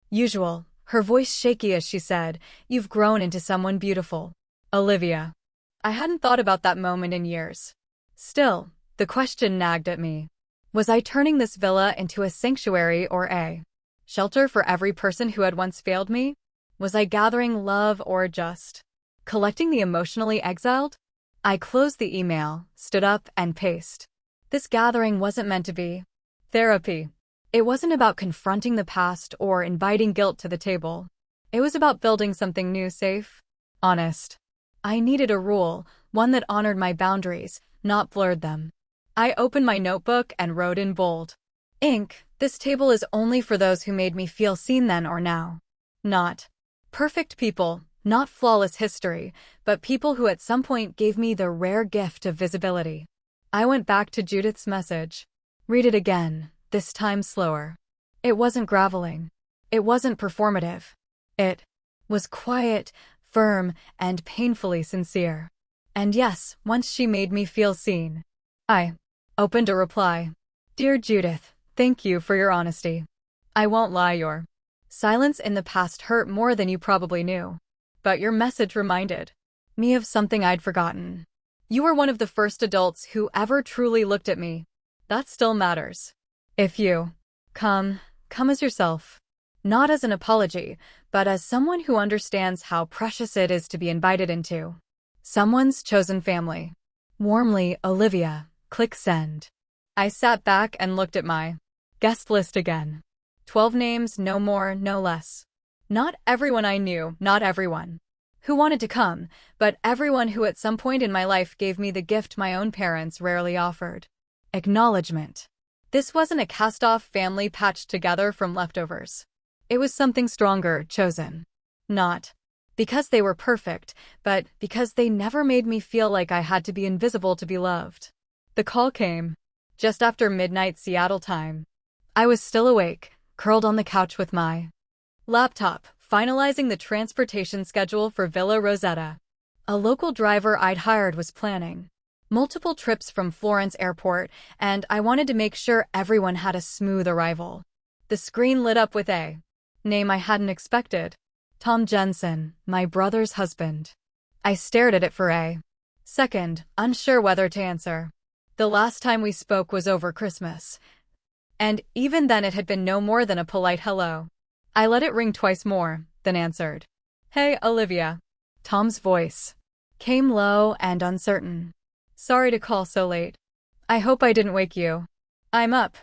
Usual, her voice shaky as she said, "You've grown into someone beautiful, Olivia." I hadn't thought about that moment in years. Still, the question nagged at me. Was I turning this villa into a sanctuary or a shelter for every person who had once failed me? Was I gathering love or just collecting the emotionally exiled? I closed the email, stood up, and paced. This gathering wasn't meant to be therapy. It wasn't about confronting the past or inviting guilt to the table. It was about building something new, safe, honest. I needed a rule, one that honored my boundaries, not blurred them. I opened my notebook and wrote in bold ink, "This table is only for those who made me feel seen then or now. Not perfect people, not flawless history, but people who at some point gave me the rare gift of visibility." I went back to Judith's message. Read it again, this time slower. It wasn't groveling. It wasn't performative. It was quiet, firm, and painfully sincere. And yes, once she made me feel seen. I opened a reply. "Dear Judith, thank you for your honesty. I won't lie, your silence in the past hurt more than you probably knew. But your message reminded me of something I'd forgotten. You were one of the first adults who ever truly looked at me. That still matters. If you come as yourself. Not as an apology, but as someone who understands how precious it is to be invited into someone's chosen family. Warmly, Olivia." Click send. I sat back and looked at my guest list again. 12 names, no more, no less. Not everyone I knew, not everyone who wanted to come, but everyone who at some point in my life gave me the gift my own parents rarely offered. Acknowledgement. This wasn't a cast-off family patched together from leftovers. It was something stronger, chosen. Not because they were perfect, but because they never made me feel like I had to be invisible to be loved. The call came just after midnight Seattle time. I was still awake, curled on the couch with my laptop, finalizing the transportation schedule for Villa Rosetta. A local driver I'd hired was planning multiple trips from Florence Airport, and I wanted to make sure everyone had a smooth arrival. The screen lit up with a name I hadn't expected. Tom Jensen, my brother's husband. I stared at it for a second, unsure whether to answer. The last time we spoke was over Christmas, and even then it had been no more than a polite hello. I let it ring twice more, then answered. "Hey, Olivia." Tom's voice came low and uncertain. "Sorry to call so late. I hope I didn't wake you." "I'm up,"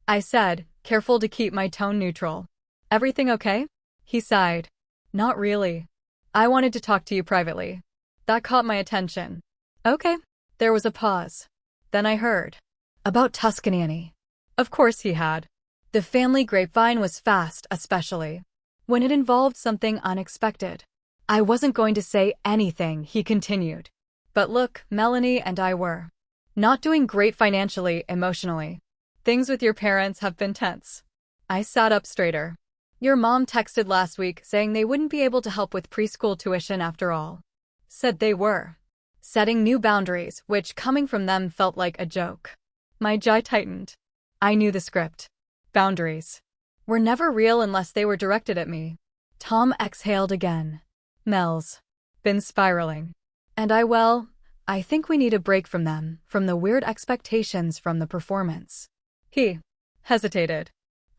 I said, careful to keep my tone neutral. "Everything okay?" He sighed. "Not really. I wanted to talk to you privately." That caught my attention. "Okay." There was a pause. Then I heard about Tuscany. Of course he had. The family grapevine was fast, especially when it involved something unexpected. I wasn't going to say anything, he continued. But look, Melanie and I were not doing great financially, emotionally. Things with your parents have been tense. I sat up straighter. Your mom texted last week saying they wouldn't be able to help with preschool tuition after all. Said they were setting new boundaries, which coming from them felt like a joke. My jaw tightened. I knew the script. Boundaries were never real unless they were directed at me. Tom exhaled again. Mel's been spiraling. And I think we need a break from them, from the weird expectations from the performance. He hesitated.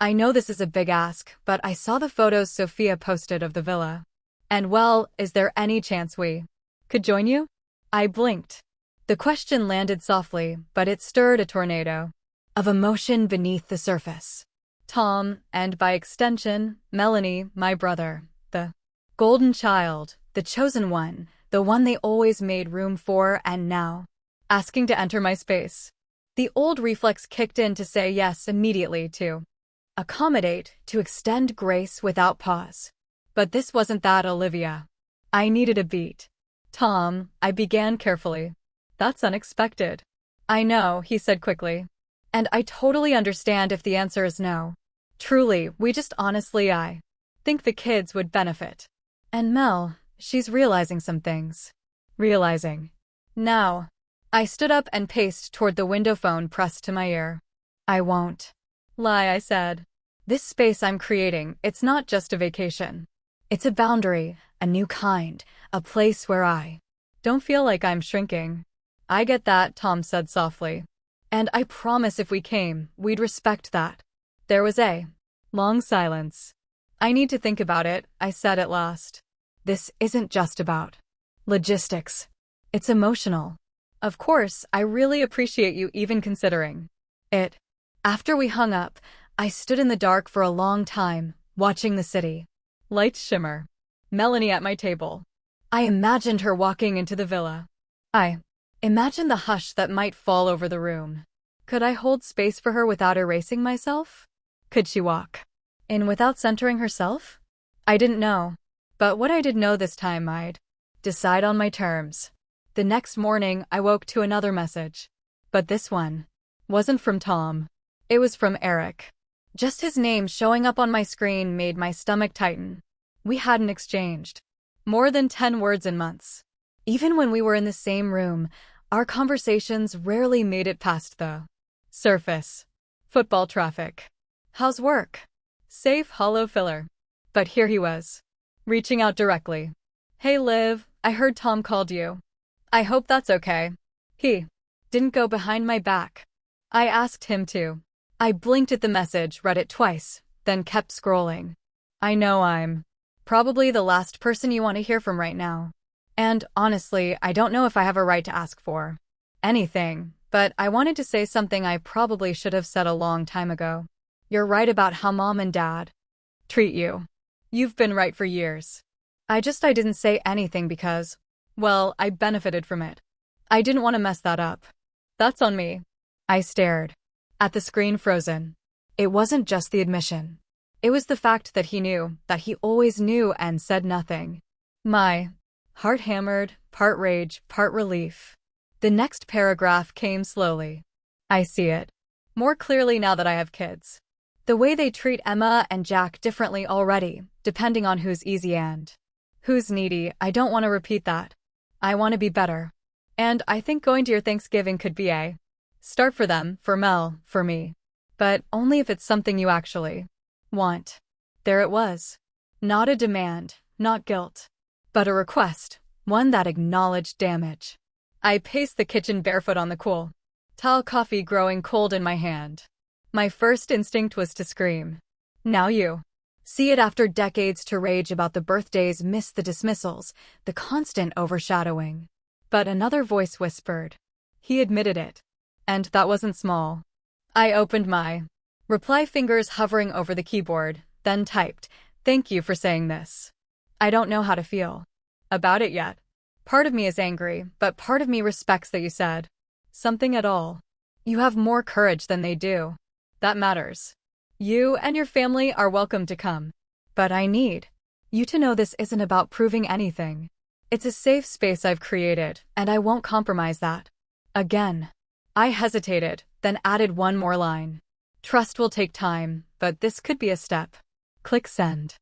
I know this is a big ask, but I saw the photos Sophia posted of the villa. And is there any chance we could join you? I blinked. The question landed softly, but it stirred a tornado of emotion beneath the surface. Tom, and by extension, Melanie, my brother, the golden child, the chosen one, the one they always made room for, and now asking to enter my space. The old reflex kicked in to say yes immediately, to accommodate, to extend grace without pause. But this wasn't that, Olivia. I needed a beat. "Tom," I began carefully. "That's unexpected." "I know," he said quickly. "And I totally understand if the answer is no. Truly, I think the kids would benefit. And Mel, she's realizing some things." Realizing. Now. I stood up and paced toward the window phone pressed to my ear. "I won't lie," I said. This space I'm creating, it's not just a vacation. It's a boundary, a new kind, a place where I don't feel like I'm shrinking. I get that, Tom said softly. And I promise if we came, we'd respect that. There was a long silence. I need to think about it, I said at last. This isn't just about logistics. It's emotional. Of course, I really appreciate you even considering it. After we hung up, I stood in the dark for a long time, watching the city lights shimmer. Melanie at my table. I imagined her walking into the villa. I imagined the hush that might fall over the room. Could I hold space for her without erasing myself? Could she walk in without centering herself? I didn't know. But what I did know this time, I'd decide on my terms. The next morning, I woke to another message. But this one wasn't from Tom. It was from Eric. Just his name showing up on my screen made my stomach tighten. We hadn't exchanged more than 10 words in months. Even when we were in the same room, our conversations rarely made it past the surface. Football traffic. How's work? Safe, hollow filler. But here he was, reaching out directly. Hey Liv, I heard Tom called you. I hope that's okay. He didn't go behind my back. I asked him to. I blinked at the message, read it twice, then kept scrolling. I know I'm probably the last person you want to hear from right now. And honestly, I don't know if I have a right to ask for anything, but I wanted to say something I probably should have said a long time ago. You're right about how mom and dad treat you. You've been right for years. I didn't say anything because, well, I benefited from it. I didn't want to mess that up. That's on me. I stared at the screen, frozen. It wasn't just the admission. It was the fact that he knew, that he always knew and said nothing. My heart hammered, part rage, part relief. The next paragraph came slowly. I see it more clearly now that I have kids. The way they treat Emma and Jack differently already, depending on who's easy and who's needy. I don't want to repeat that. I want to be better. And I think going to your Thanksgiving could be a start for them, for Mel, for me. But only if it's something you actually want. There it was. Not a demand, not guilt, but a request, one that acknowledged damage. I paced the kitchen barefoot on the cool tall coffee growing cold in my hand. My first instinct was to scream. Now you see it after decades to rage about the birthdays, miss the dismissals, the constant overshadowing. But another voice whispered. He admitted it. And that wasn't small. I opened my reply, fingers hovering over the keyboard, then typed, "Thank you for saying this. I don't know how to feel about it yet. Part of me is angry, but part of me respects that you said something at all. You have more courage than they do. That matters. You and your family are welcome to come. But I need you to know this isn't about proving anything. It's a safe space I've created, and I won't compromise that." Again. I hesitated, then added one more line. "Trust will take time, but this could be a step." Click send.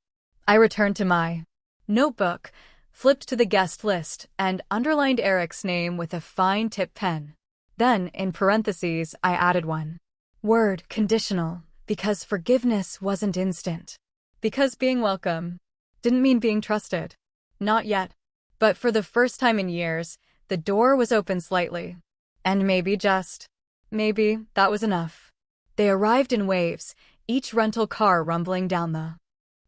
I returned to my notebook, flipped to the guest list, and underlined Eric's name with a fine tip pen. Then, in parentheses, I added one word, conditional, because forgiveness wasn't instant. Because being welcome didn't mean being trusted. Not yet. But for the first time in years, the door was open slightly. And maybe that was enough. They arrived in waves, each rental car rumbling down the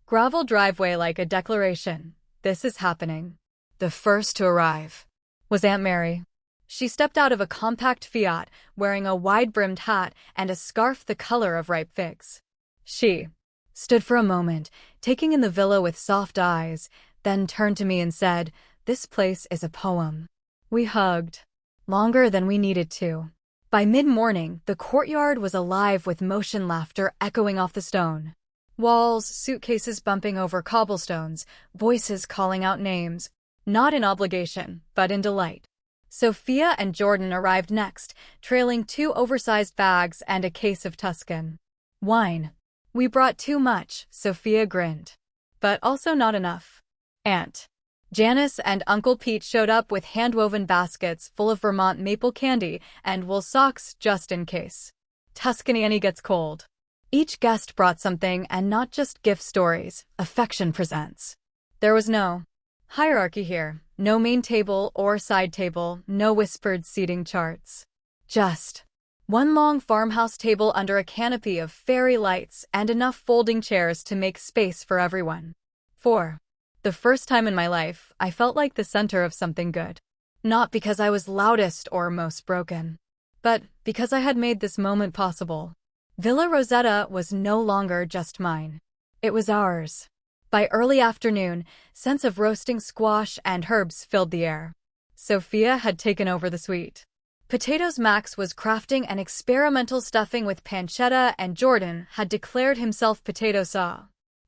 gravel driveway like a declaration. This is happening. The first to arrive was Aunt Mary. She stepped out of a compact Fiat, wearing a wide-brimmed hat and a scarf the color of ripe figs. She stood for a moment, taking in the villa with soft eyes, then turned to me and said, "This place is a poem." We hugged. Longer than we needed to. By mid-morning, the courtyard was alive with motion, laughter echoing off the stone walls, suitcases bumping over cobblestones, voices calling out names, not in obligation, but in delight. Sophia and Jordan arrived next, trailing 2 oversized bags and a case of Tuscan wine. We brought too much, Sophia grinned. But also not enough. Aunt Janice and Uncle Pete showed up with hand-woven baskets full of Vermont maple candy and wool socks just in case Tuscany gets cold. Each guest brought something, and not just gift stories. Affection presents. There was no hierarchy here. No main table or side table, no whispered seating charts. Just one long farmhouse table under a canopy of fairy lights and enough folding chairs to make space for everyone. For the first time in my life, I felt like the center of something good. Not because I was loudest or most broken, but because I had made this moment possible. Villa Rosetta was no longer just mine. It was ours. By early afternoon, scents of roasting squash and herbs filled the air. Sophia had taken over the suite. Potatoes Max was crafting an experimental stuffing with pancetta, and Jordan had declared himself potato saw.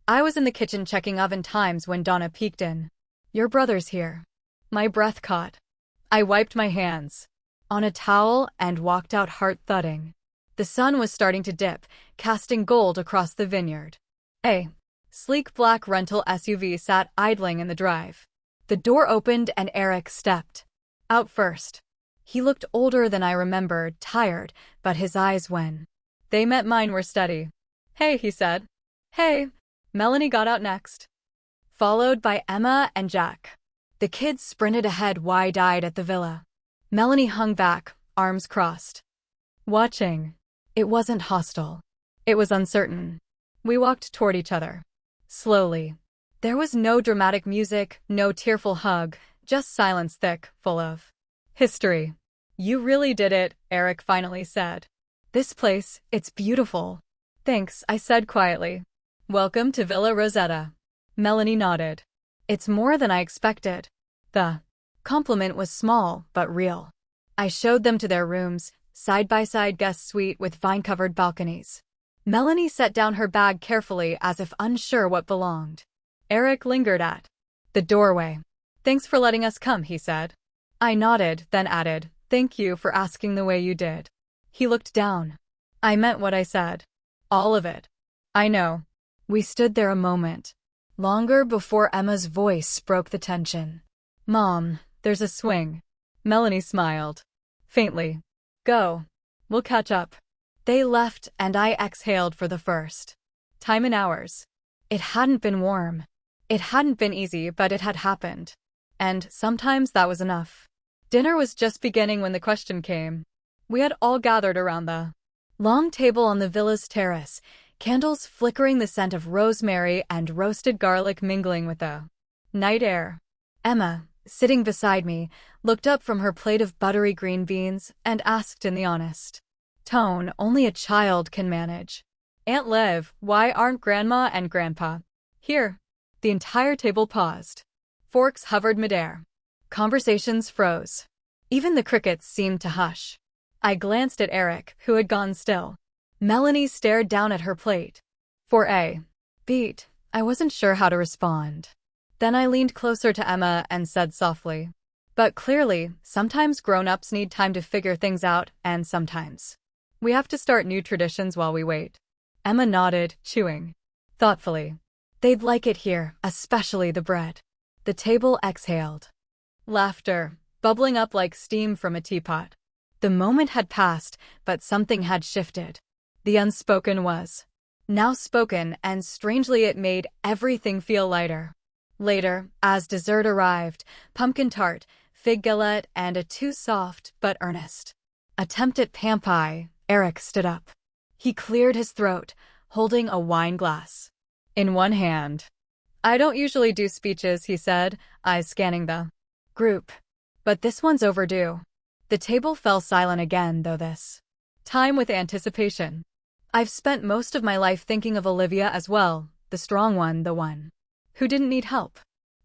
I was in the kitchen checking oven times when Donna peeked in. "Your brother's here." My breath caught. I wiped my hands on a towel and walked out, heart thudding. The sun was starting to dip, casting gold across the vineyard. A sleek black rental SUV sat idling in the drive. The door opened and Eric stepped out first. He looked older than I remembered, tired, but his eyes, when they met mine, were steady. "Hey," he said. "Hey." Melanie got out next, followed by Emma and Jack. The kids sprinted ahead, wide-eyed at the villa. Melanie hung back, arms crossed, watching. It wasn't hostile. It was uncertain. We walked toward each other. Slowly. There was no dramatic music, no tearful hug, just silence thick, full of history. "You really did it," Eric finally said. "This place, it's beautiful." "Thanks," I said quietly. "Welcome to Villa Rosetta." Melanie nodded. "It's more than I expected." The compliment was small, but real. I showed them to their rooms, side-by-side guest suite with vine-covered balconies. Melanie set down her bag carefully, as if unsure what belonged. Eric lingered at the doorway. "Thanks for letting us come," he said. I nodded, then added, "Thank you for asking the way you did." He looked down. I meant what I said. All of it. "I know." We stood there a moment, longer before Emma's voice broke the tension. "Mom, there's a swing." Melanie smiled faintly. "Go. We'll catch up." They left, and I exhaled for the first time in hours. It hadn't been warm. It hadn't been easy, but it had happened. And sometimes that was enough. Dinner was just beginning when the question came. We had all gathered around the long table on the villa's terrace, candles flickering, the scent of rosemary and roasted garlic mingling with the night air. Emma, sitting beside me, looked up from her plate of buttery green beans and asked in the honest tone only a child can manage, "Aunt Liv, why aren't Grandma and Grandpa here?" The entire table paused. Forks hovered midair. Conversations froze. Even the crickets seemed to hush. I glanced at Eric, who had gone still. Melanie stared down at her plate. For a beat, I wasn't sure how to respond. Then I leaned closer to Emma and said softly, "But clearly, sometimes grown-ups need time to figure things out, and sometimes we have to start new traditions while we wait." Emma nodded, chewing thoughtfully. "They'd like it here, especially the bread." The table exhaled. Laughter, bubbling up like steam from a teapot. The moment had passed, but something had shifted. The unspoken was now spoken, and strangely it made everything feel lighter. Later, as dessert arrived, pumpkin tart, fig galette, and a too soft but earnest attempt at pan pie, Eric stood up. He cleared his throat, holding a wine glass in one hand. "I don't usually do speeches," he said, eyes scanning the group. "But this one's overdue." The table fell silent again, though this time with anticipation. I've spent most of my life thinking of Olivia as well, the strong one, the one who didn't need help.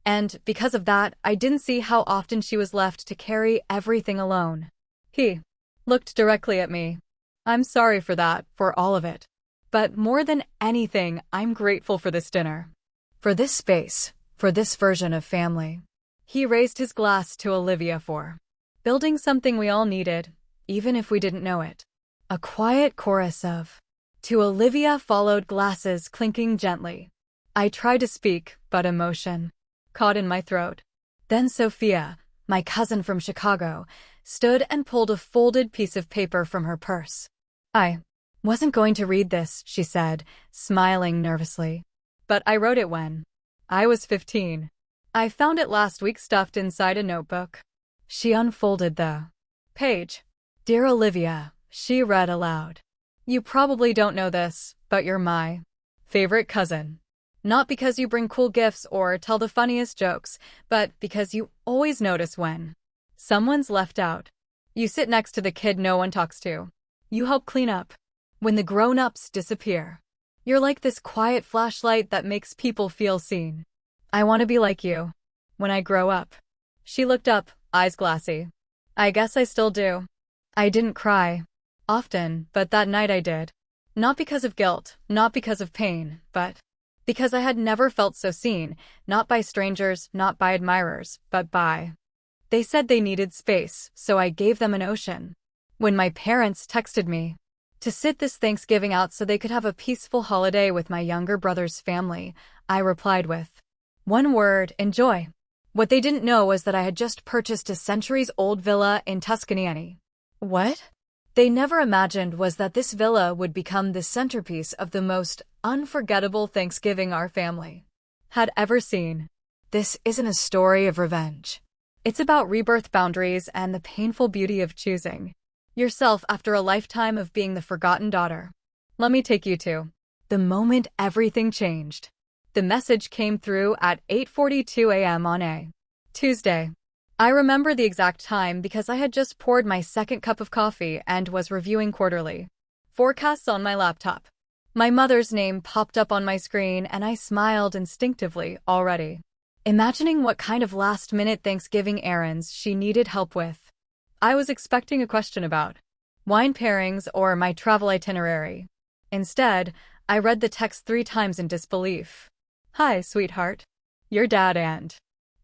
And because of that, I didn't see how often she was left to carry everything alone. He looked directly at me. "I'm sorry for that, for all of it. But more than anything, I'm grateful for this dinner. For this space, for this version of family." He raised his glass to Olivia for building something we all needed, even if we didn't know it. A quiet chorus of "to Olivia" followed, glasses clinking gently. I tried to speak, but emotion caught in my throat. Then Sophia, my cousin from Chicago, stood and pulled a folded piece of paper from her purse. I Wasn't going to read this, she said, smiling nervously. But I wrote it when I was 15. I found it last week stuffed inside a notebook. She unfolded the page. Dear Olivia, she read aloud. You probably don't know this, but you're my favorite cousin. Not because you bring cool gifts or tell the funniest jokes, but because you always notice when someone's left out. You sit next to the kid no one talks to. You help clean up when the grown-ups disappear. You're like this quiet flashlight that makes people feel seen. I want to be like you when I grow up. She looked up, eyes glassy. I guess I still do. I didn't cry often, but that night I did. Not because of guilt, not because of pain, but because I had never felt so seen, not by strangers, not by admirers, but by. They said they needed space, so I gave them an ocean. When my parents texted me to sit this Thanksgiving out so they could have a peaceful holiday with my younger brother's family, I replied with one word, enjoy. What they didn't know was that I had just purchased a centuries-old villa in Tuscany. What they never imagined was that this villa would become the centerpiece of the most unforgettable Thanksgiving our family had ever seen. This isn't a story of revenge. It's about rebirth, boundaries, and the painful beauty of choosing yourself after a lifetime of being the forgotten daughter. Let me take you to the moment everything changed. The message came through at 8:42 a.m. on a Tuesday. I remember the exact time because I had just poured my second cup of coffee and was reviewing quarterly forecasts on my laptop. My mother's name popped up on my screen and I smiled instinctively already, imagining what kind of last-minute Thanksgiving errands she needed help with. I was expecting a question about wine pairings or my travel itinerary. Instead, I read the text 3 times in disbelief. Hi, sweetheart. Your dad and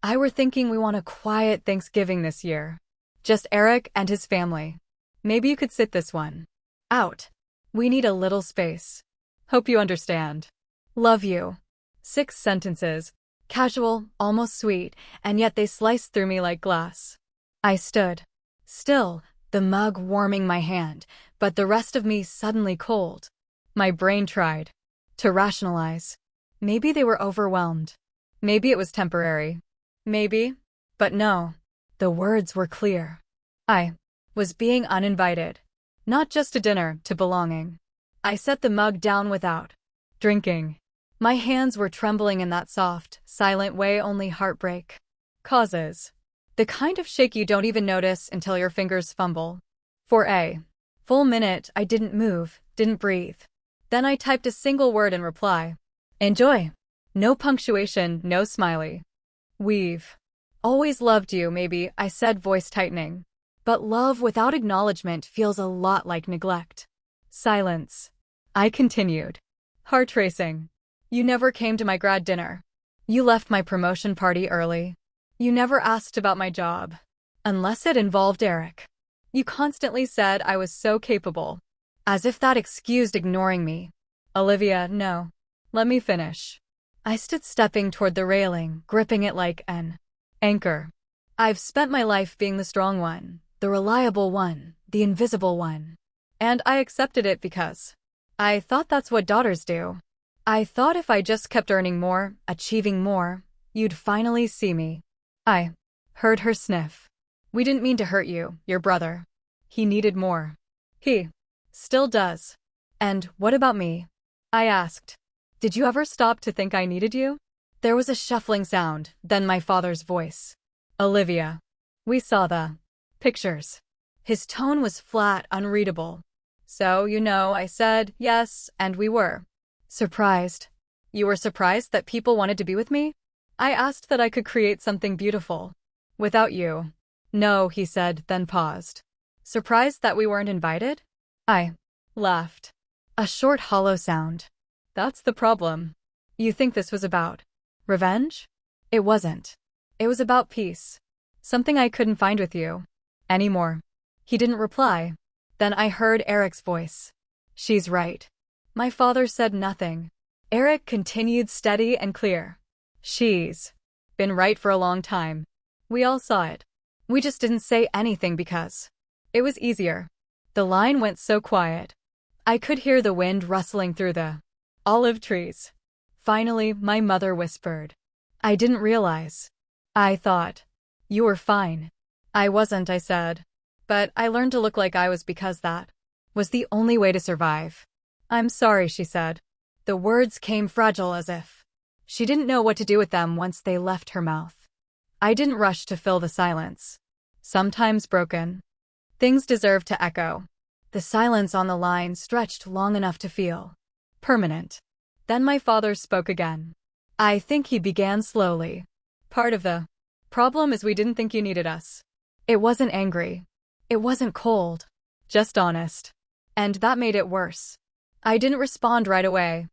I were thinking we want a quiet Thanksgiving this year. Just Eric and his family. Maybe you could sit this one out. We need a little space. Hope you understand. Love you. 6 sentences. Casual, almost sweet, and yet they sliced through me like glass. I stood still, the mug warming my hand, but the rest of me suddenly cold. My brain tried to rationalize. Maybe they were overwhelmed. Maybe it was temporary. Maybe. But no. The words were clear. I was being uninvited. Not just to dinner, to belonging. I set the mug down without drinking. My hands were trembling in that soft, silent way only heartbreak causes. The kind of shake you don't even notice until your fingers fumble. For a full minute, I didn't move, didn't breathe. Then I typed a single word in reply. Enjoy. No punctuation, no smiley. We've always loved you, maybe, I said, voice tightening. But love without acknowledgement feels a lot like neglect. Silence. I continued. Heart racing. You never came to my grad dinner. You left my promotion party early. You never asked about my job. Unless it involved Eric. You constantly said I was so capable. As if that excused ignoring me. Olivia, no. Let me finish. I stood stepping toward the railing, gripping it like an anchor. I've spent my life being the strong one, the reliable one, the invisible one. And I accepted it because I thought that's what daughters do. I thought if I just kept earning more, achieving more, you'd finally see me. I heard her sniff. We didn't mean to hurt you, your brother. He needed more. He still does. And what about me? I asked. Did you ever stop to think I needed you? There was a shuffling sound, then my father's voice. Olivia. We saw the pictures. His tone was flat, unreadable. So, you know, I said yes, and we were surprised. You were surprised that people wanted to be with me? I asked that I could create something beautiful. Without you. No, he said, then paused. Surprised that we weren't invited? I laughed. A short, hollow sound. That's the problem. You think this was about revenge? It wasn't. It was about peace. Something I couldn't find with you anymore. He didn't reply. Then I heard Eric's voice. She's right. My father said nothing. Eric continued steady and clear. She's been right for a long time. We all saw it. We just didn't say anything because it was easier. The line went so quiet. I could hear the wind rustling through the olive trees. Finally, my mother whispered. I didn't realize. I thought. You were fine. I wasn't, I said. But I learned to look like I was because that was the only way to survive. I'm sorry, she said. The words came fragile as if she didn't know what to do with them once they left her mouth. I didn't rush to fill the silence. Sometimes broken things deserve to echo. The silence on the line stretched long enough to feel permanent. Then my father spoke again. I think he began slowly. Part of the problem is we didn't think you needed us. It wasn't angry. It wasn't cold. Just honest. And that made it worse. I didn't respond right away.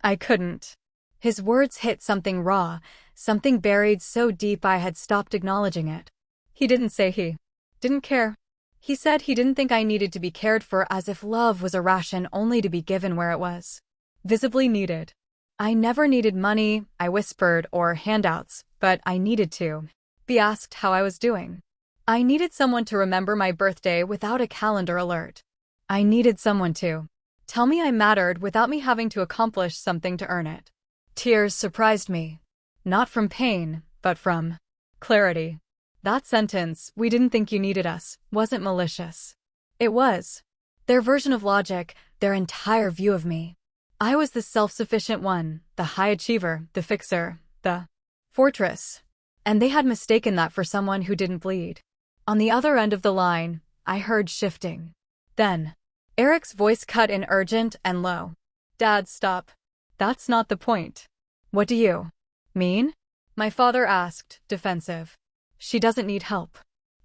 I couldn't. His words hit something raw, something buried so deep I had stopped acknowledging it. He didn't say he didn't care. He said he didn't think I needed to be cared for, as if love was a ration only to be given where it was visibly needed. I never needed money, I whispered, or handouts, but I needed to be asked how I was doing. I needed someone to remember my birthday without a calendar alert. I needed someone to tell me I mattered without me having to accomplish something to earn it. Tears surprised me. Not from pain, but from clarity. That sentence, "we didn't think you needed us," wasn't malicious. It was their version of logic, their entire view of me. I was the self-sufficient one, the high achiever, the fixer, the fortress. And they had mistaken that for someone who didn't bleed. On the other end of the line, I heard shifting. Then, Eric's voice cut in, urgent and low. Dad, stop. That's not the point. What do you mean? My father asked, defensive. She doesn't need help.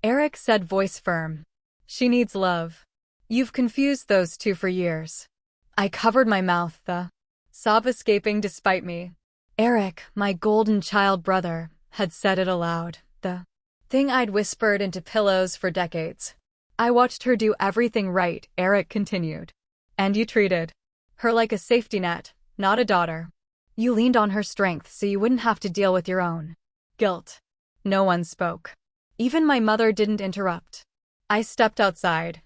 Eric said, voice firm. She needs love. You've confused those two for years. I covered my mouth, the sob escaping despite me. Eric, my golden child brother, had said it aloud, the thing I'd whispered into pillows for decades. I watched her do everything right, Eric continued. And you treated her like a safety net, not a daughter. You leaned on her strength so you wouldn't have to deal with your own guilt. No one spoke. Even my mother didn't interrupt. I stepped outside.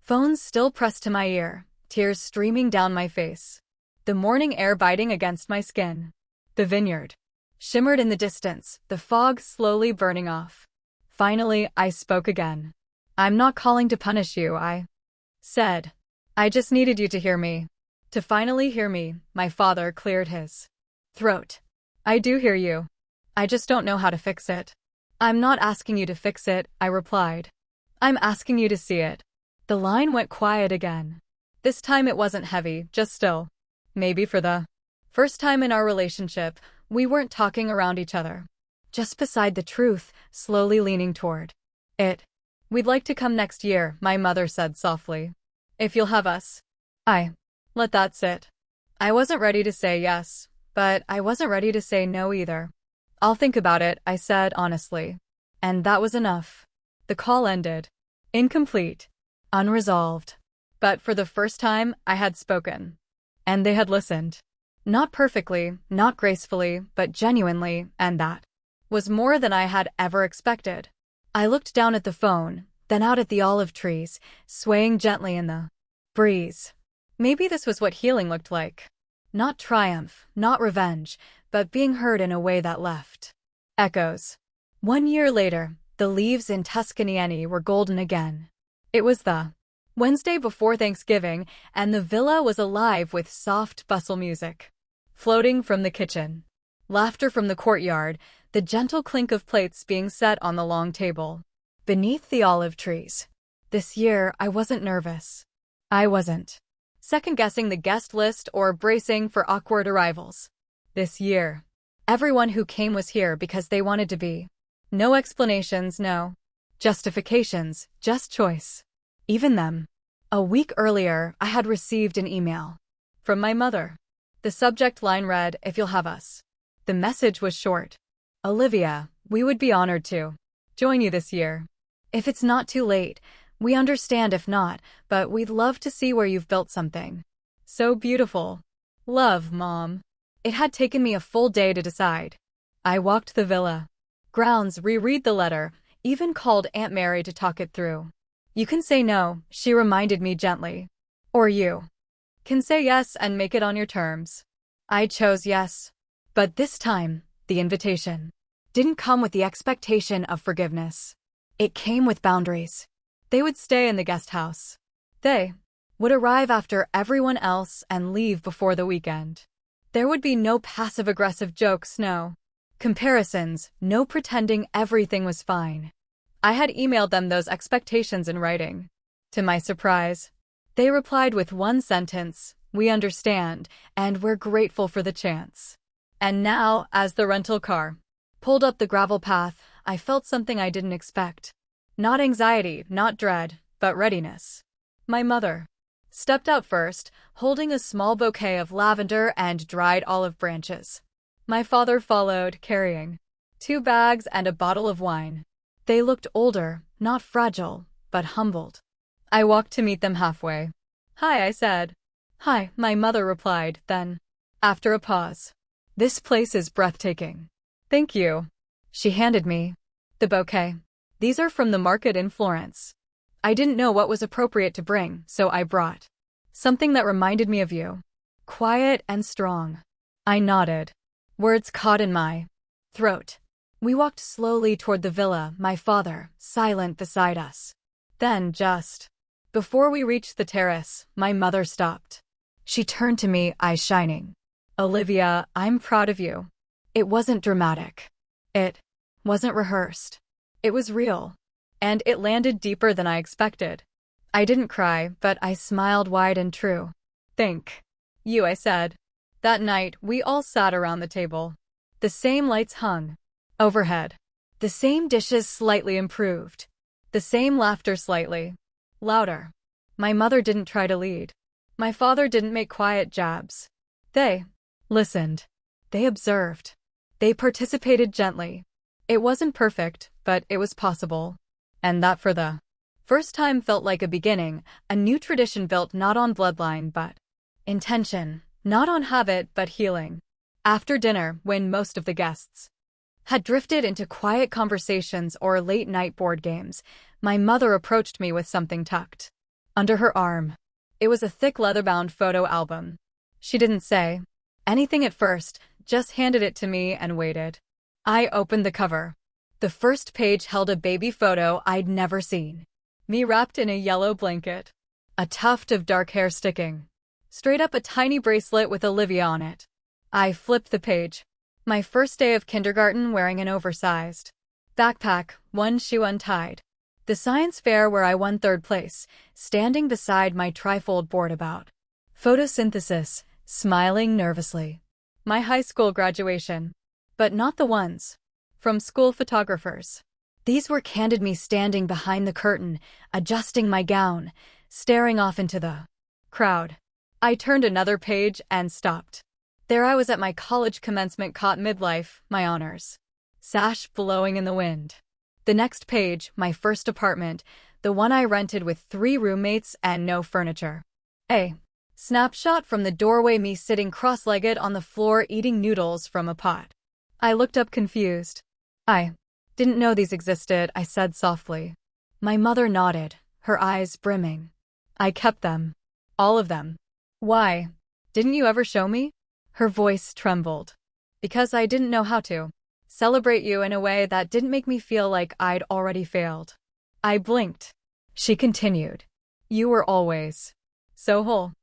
Phone still pressed to my ear, tears streaming down my face. The morning air biting against my skin. The vineyard shimmered in the distance, the fog slowly burning off. Finally, I spoke again. I'm not calling to punish you, I said. I just needed you to hear me. To finally hear me, my father cleared his throat. I do hear you. I just don't know how to fix it. I'm not asking you to fix it, I replied. I'm asking you to see it. The line went quiet again. This time it wasn't heavy, just still. Maybe for the first time in our relationship, we weren't talking around each other. Just beside the truth, slowly leaning toward it. We'd like to come next year, my mother said softly. If you'll have us. I let that sit. I wasn't ready to say yes, but I wasn't ready to say no either. I'll think about it, I said honestly. And that was enough. The call ended. Incomplete. Unresolved. But for the first time, I had spoken. And they had listened. Not perfectly, not gracefully, but genuinely, and that was more than I had ever expected. I looked down at the phone, then out at the olive trees, swaying gently in the breeze. Maybe this was what healing looked like. Not triumph, not revenge, but being heard in a way that left echoes. 1 year later, the leaves in Tuscany were golden again. It was the Wednesday before Thanksgiving, and the villa was alive with soft bustle music floating from the kitchen. Laughter from the courtyard, the gentle clink of plates being set on the long table. Beneath the olive trees. This year, I wasn't nervous. I wasn't second-guessing the guest list or bracing for awkward arrivals. This year, everyone who came was here because they wanted to be. No explanations, no justifications, just choice. Even them. A week earlier, I had received an email from my mother. The subject line read, "If you'll have us." The message was short. "Olivia, we would be honored to join you this year. If it's not too late, we understand if not, but we'd love to see where you've built something so beautiful. Love, Mom." It had taken me a full day to decide. I walked the villa grounds, reread the letter, even called Aunt Mary to talk it through. "You can say no," she reminded me gently. "Or you can say yes and make it on your terms. I chose yes. But this time, the invitation didn't come with the expectation of forgiveness. It came with boundaries. They would stay in the guest house. They would arrive after everyone else and leave before the weekend. There would be no passive-aggressive jokes, no comparisons, no pretending everything was fine. I had emailed them those expectations in writing. To my surprise, they replied with one sentence, "We understand, and we're grateful for the chance." And now, as the rental car pulled up the gravel path, I felt something I didn't expect. Not anxiety, not dread, but readiness. My mother stepped out first, holding a small bouquet of lavender and dried olive branches. My father followed, carrying 2 bags and a bottle of wine. They looked older, not fragile, but humbled. I walked to meet them halfway. "Hi," I said. "Hi," my mother replied, then, after a pause, "This place is breathtaking." "Thank you." She handed me the bouquet. "These are from the market in Florence." I didn't know what was appropriate to bring, so I brought something that reminded me of you. Quiet and strong. I nodded. Words caught in my throat. We walked slowly toward the villa, my father, silent beside us. Then, just before we reached the terrace, my mother stopped. She turned to me, eyes shining. "Olivia, I'm proud of you." It wasn't dramatic. It wasn't rehearsed. It was real. And it landed deeper than I expected. I didn't cry, but I smiled wide and true. "Thank you," I said. That night, we all sat around the table. The same lights hung overhead. The same dishes slightly improved. The same laughter slightly louder. My mother didn't try to lead. My father didn't make quiet jabs. They listened. They observed. They participated gently. It wasn't perfect, but it was possible. And that for the first time felt like a beginning, a new tradition built not on bloodline but intention, not on habit but healing. After dinner, when most of the guests had drifted into quiet conversations or late-night board games, my mother approached me with something tucked under her arm. It was a thick leather-bound photo album. She didn't say anything at first, just handed it to me and waited. I opened the cover. The first page held a baby photo I'd never seen. Me wrapped in a yellow blanket. A tuft of dark hair sticking straight up, a tiny bracelet with Olivia on it. I flipped the page. My first day of kindergarten, wearing an oversized backpack, one shoe untied. The science fair where I won 3rd place, standing beside my trifold board about photosynthesis, smiling nervously. My high school graduation. But not the ones from school photographers. These were candid, me standing behind the curtain, adjusting my gown, staring off into the crowd. I turned another page and stopped. There I was at my college commencement, caught midlife, my honors sash blowing in the wind. The next page, my first apartment, the one I rented with 3 roommates and no furniture. A snapshot from the doorway, me sitting cross-legged on the floor eating noodles from a pot. I looked up confused. "I didn't know these existed," I said softly. My mother nodded, her eyes brimming. "I kept them. All of them." "Why? Didn't you ever show me?" Her voice trembled. "Because I didn't know how to celebrate you in a way that didn't make me feel like I'd already failed." I blinked. She continued. "You were always so whole.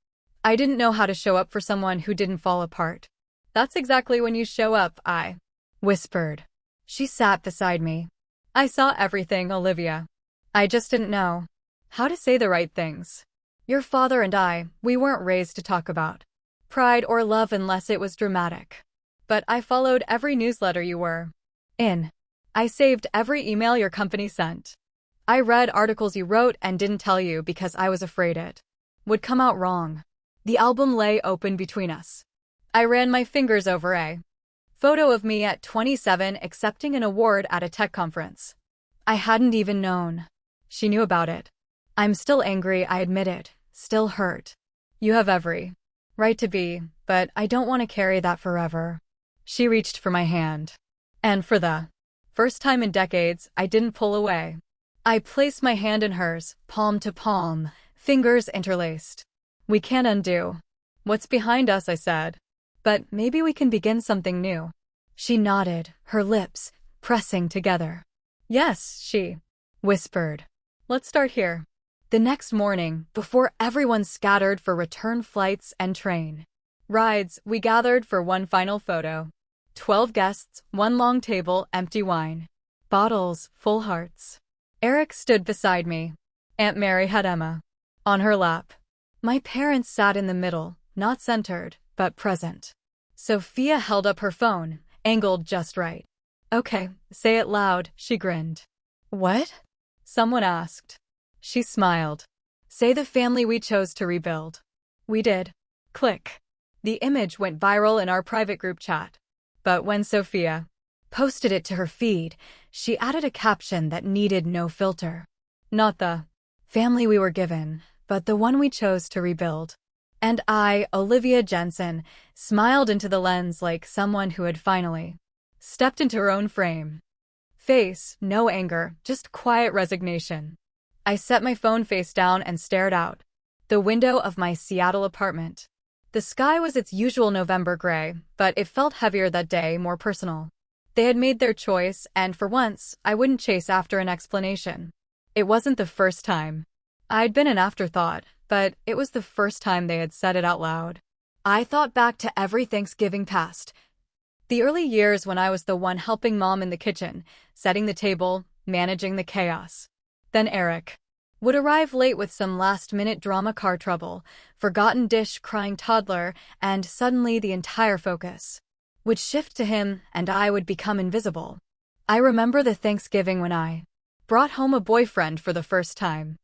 I didn't know how to show up for someone who didn't fall apart." "That's exactly when you show up," I whispered. She sat beside me. "I saw everything, Olivia. I just didn't know how to say the right things. Your father and I, we weren't raised to talk about pride or love unless it was dramatic. But I followed every newsletter you were in. I saved every email your company sent. I read articles you wrote and didn't tell you because I was afraid it would come out wrong." The album lay open between us. I ran my fingers over a photo of me at 27 accepting an award at a tech conference. I hadn't even known she knew about it. "I'm still angry," I admitted, "still hurt. You have every right to be, but I don't want to carry that forever." She reached for my hand. And for the first time in decades, I didn't pull away. I placed my hand in hers, palm to palm, fingers interlaced. "We can't undo What's behind us, I said. But maybe we can begin something new. She nodded, her lips pressing together. Yes, she whispered. Let's start here. The next morning, before everyone scattered for return flights and train rides, we gathered for one final photo. 12 guests, one long table, empty wine. Bottles, full hearts. Eric stood beside me. Aunt Mary had Emma on her lap. My parents sat in the middle, not centered, but present. Sophia held up her phone, angled just right. Okay, say it loud, she grinned. What? Someone asked. She smiled. Say the family we chose to rebuild. We did. Click. The image went viral in our private group chat. But when Sophia posted it to her feed, she added a caption that needed no filter. Not the family we were given, but the one we chose to rebuild. And I, Olivia Jensen, smiled into the lens like someone who had finally stepped into her own frame. Face, no anger, just quiet resignation. I set my phone face down and stared out the window of my Seattle apartment. The sky was its usual November gray, but it felt heavier that day, more personal. They had made their choice, and for once, I wouldn't chase after an explanation. It wasn't the first time I'd been an afterthought, but it was the first time they had said it out loud. I thought back to every Thanksgiving past. The early years when I was the one helping Mom in the kitchen, setting the table, managing the chaos. Then Eric would arrive late with some last-minute drama, car trouble, forgotten dish, crying toddler, and suddenly the entire focus would shift to him and I would become invisible. I remember the Thanksgiving when I brought home a boyfriend for the first time.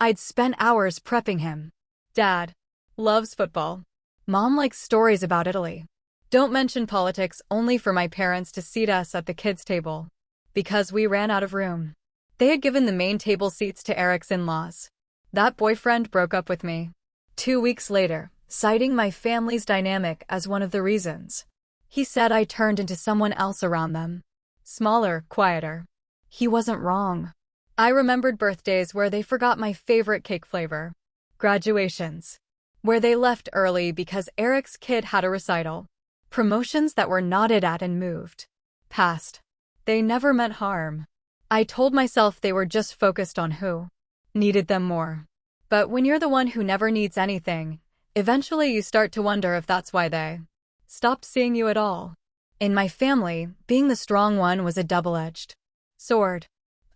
I'd spent hours prepping him. Dad loves football. Mom likes stories about Italy. Don't mention politics, only for my parents to seat us at the kids' table. Because we ran out of room. They had given the main table seats to Eric's in-laws. That boyfriend broke up with me 2 weeks later, citing my family's dynamic as one of the reasons. He said I turned into someone else around them. Smaller, quieter. He wasn't wrong. I remembered birthdays where they forgot my favorite cake flavor. Graduations where they left early because Eric's kid had a recital. Promotions that were nodded at and moved past. They never meant harm. I told myself they were just focused on who needed them more. But when you're the one who never needs anything, eventually you start to wonder if that's why they stopped seeing you at all. In my family, being the strong one was a double-edged sword.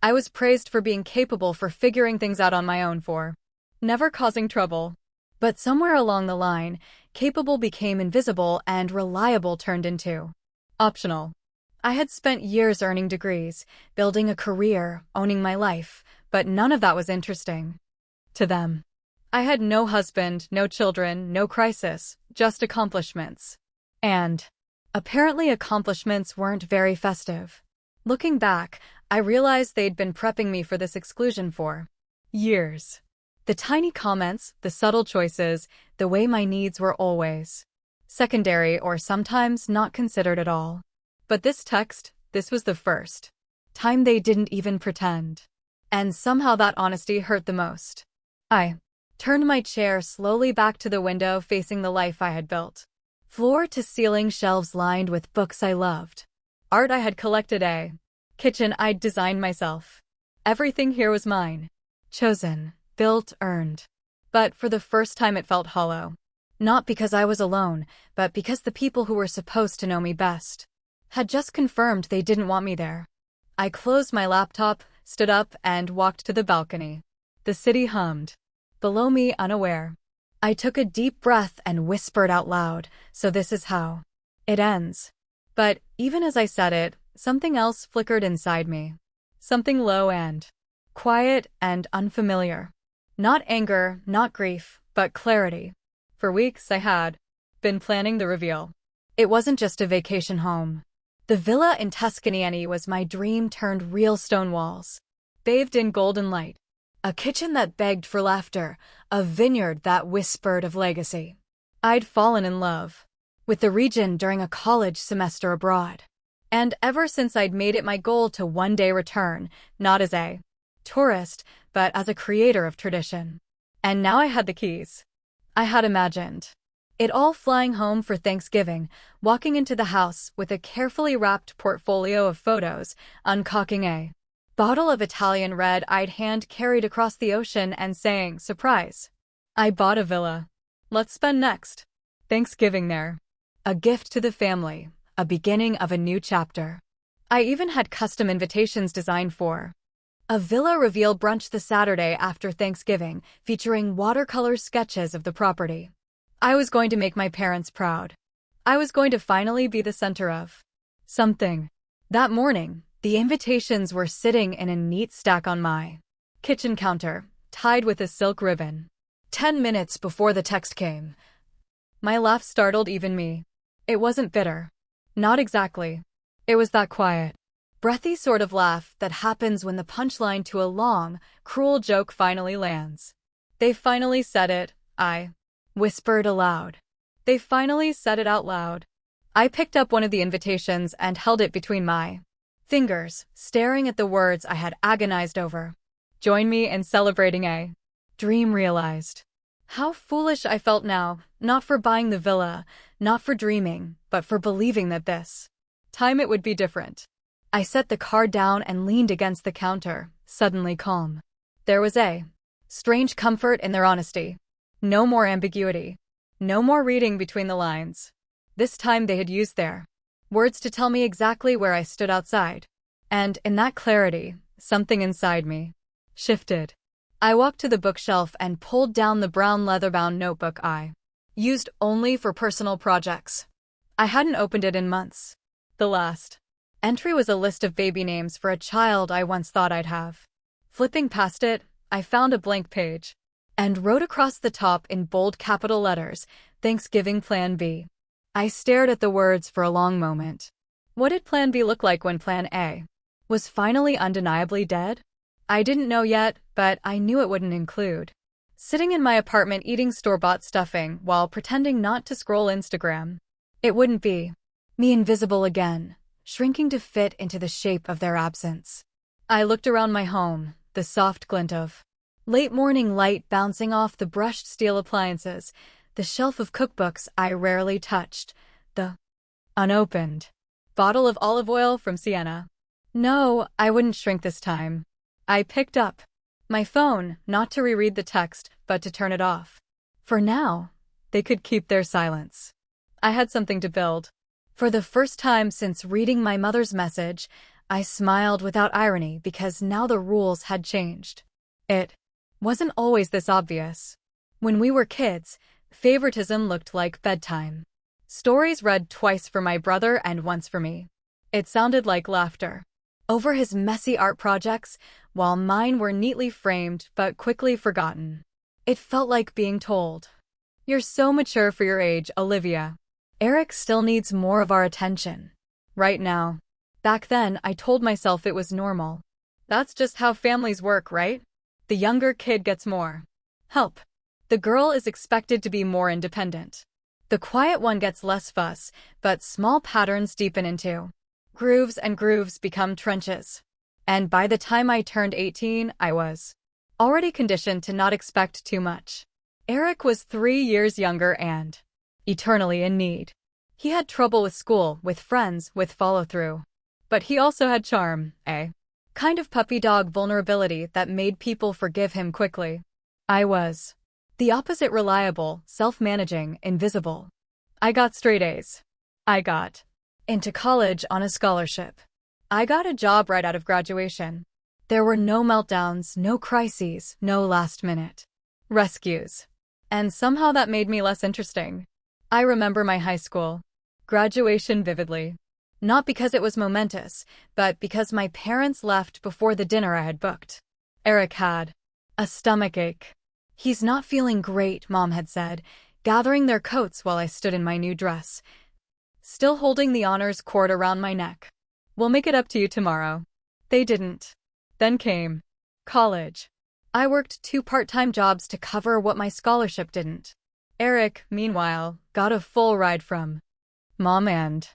I was praised for being capable, for figuring things out on my own, for never causing trouble. But somewhere along the line, capable became invisible and reliable turned into optional. I had spent years earning degrees, building a career, owning my life, but none of that was interesting to them. I had no husband, no children, no crisis, just accomplishments. And apparently accomplishments weren't very festive. Looking back, I realized they'd been prepping me for this exclusion for years. The tiny comments, the subtle choices, the way my needs were always secondary or sometimes not considered at all. But this was the first time they didn't even pretend. And somehow that honesty hurt the most. I turned my chair slowly back to the window facing the life I had built. Floor to ceiling shelves lined with books I loved. Art I had collected, a kitchen I'd designed myself. Everything here was mine. Chosen, built, earned. But for the first time it felt hollow. Not because I was alone, but because the people who were supposed to know me best had just confirmed they didn't want me there. I closed my laptop, stood up, and walked to the balcony. The city hummed below me, unaware. I took a deep breath and whispered out loud, so this is how it ends. But even as I said it, something else flickered inside me. Something low and quiet and unfamiliar. Not anger, not grief, but clarity. For weeks I had been planning the reveal. It wasn't just a vacation home. The villa in Tuscany was my dream turned real, stone walls, bathed in golden light. A kitchen that begged for laughter, a vineyard that whispered of legacy. I'd fallen in love with the region during a college semester abroad. And ever since I'd made it my goal to one day return, not as a tourist, but as a creator of tradition. And now I had the keys. I had imagined It all flying home for Thanksgiving, walking into the house with a carefully wrapped portfolio of photos, uncocking a bottle of Italian red-eyed hand carried across the ocean and saying, "Surprise! I bought a villa. Let's spend next Thanksgiving there." A gift to the family, a beginning of a new chapter. I even had custom invitations designed for a villa reveal brunch the Saturday after Thanksgiving, featuring watercolor sketches of the property. I was going to make my parents proud. I was going to finally be the center of something. That morning, the invitations were sitting in a neat stack on my kitchen counter, tied with a silk ribbon. 10 minutes before the text came. My laugh startled even me. It wasn't bitter. Not exactly. It was that quiet, breathy sort of laugh that happens when the punchline to a long, cruel joke finally lands. "They finally said it," I whispered aloud. They finally said it out loud. I picked up one of the invitations and held it between my fingers, staring at the words I had agonized over. "Join me in celebrating a dream realized." How foolish I felt now, not for buying the villa, not for dreaming, but for believing that this time it would be different. I set the card down and leaned against the counter, suddenly calm. There was a strange comfort in their honesty. No more ambiguity. No more reading between the lines. This time they had used their words to tell me exactly where I stood outside. And in that clarity, something inside me shifted. I walked to the bookshelf and pulled down the brown leather-bound notebook I used only for personal projects. I hadn't opened it in months. The last entry was a list of baby names for a child I once thought I'd have. Flipping past it, I found a blank page and wrote across the top in bold capital letters, "Thanksgiving Plan B." I stared at the words for a long moment. What did Plan B look like when Plan A was finally undeniably dead? I didn't know yet, but I knew it wouldn't include sitting in my apartment eating store-bought stuffing while pretending not to scroll Instagram. It wouldn't be me invisible again, shrinking to fit into the shape of their absence. I looked around my home, the soft glint of late morning light bouncing off the brushed steel appliances, the shelf of cookbooks I rarely touched, the unopened bottle of olive oil from Sienna. No, I wouldn't shrink this time. I picked up my phone, not to reread the text, but to turn it off. For now, they could keep their silence. I had something to build. For the first time since reading my mother's message, I smiled without irony because now the rules had changed. It wasn't always this obvious. When we were kids, favoritism looked like bedtime. Stories read twice for my brother and once for me. It sounded like laughter over his messy art projects, while mine were neatly framed but quickly forgotten. It felt like being told, "You're so mature for your age, Olivia. Eric still needs more of our attention right now." Back then, I told myself it was normal. That's just how families work, right? The younger kid gets more help. The girl is expected to be more independent. The quiet one gets less fuss, but small patterns deepen into grooves and grooves become trenches. And by the time I turned 18, I was already conditioned to not expect too much. Eric was 3 years younger and eternally in need. He had trouble with school, with friends, with follow-through. But he also had charm, a kind of puppy dog vulnerability that made people forgive him quickly. I was the opposite: reliable, self-managing, invisible. I got straight A's. I got into college on a scholarship. I got a job right out of graduation. There were no meltdowns, no crises, no last-minute rescues. And somehow that made me less interesting. I remember my high school graduation vividly. Not because it was momentous, but because my parents left before the dinner I had booked. Eric had a stomachache. "He's not feeling great," Mom had said, gathering their coats while I stood in my new dress, still holding the honors cord around my neck. "We'll make it up to you tomorrow." They didn't. Then came college. I worked 2 part-time jobs to cover what my scholarship didn't. Eric, meanwhile, got a full ride from Mom and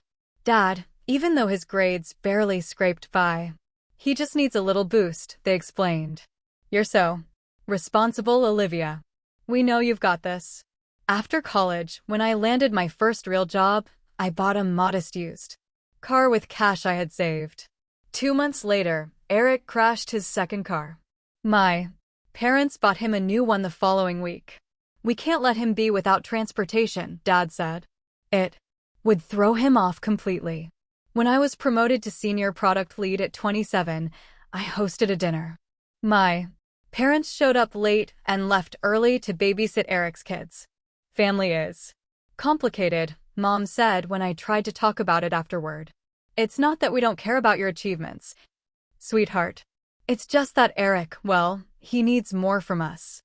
Dad, even though his grades barely scraped by. "He just needs a little boost," they explained. "You're so responsible, Olivia. We know you've got this." After college, when I landed my first real job, I bought a modest used car with cash I had saved. 2 months later, Eric crashed his second car. My parents bought him a new one the following week. We can't let him be without transportation, Dad said. It would throw him off completely. When I was promoted to senior product lead at 27, I hosted a dinner. My parents showed up late and left early to babysit Eric's kids. Family is complicated, Mom said when I tried to talk about it afterward. It's not that we don't care about your achievements, sweetheart. It's just that Eric, well, he needs more from us.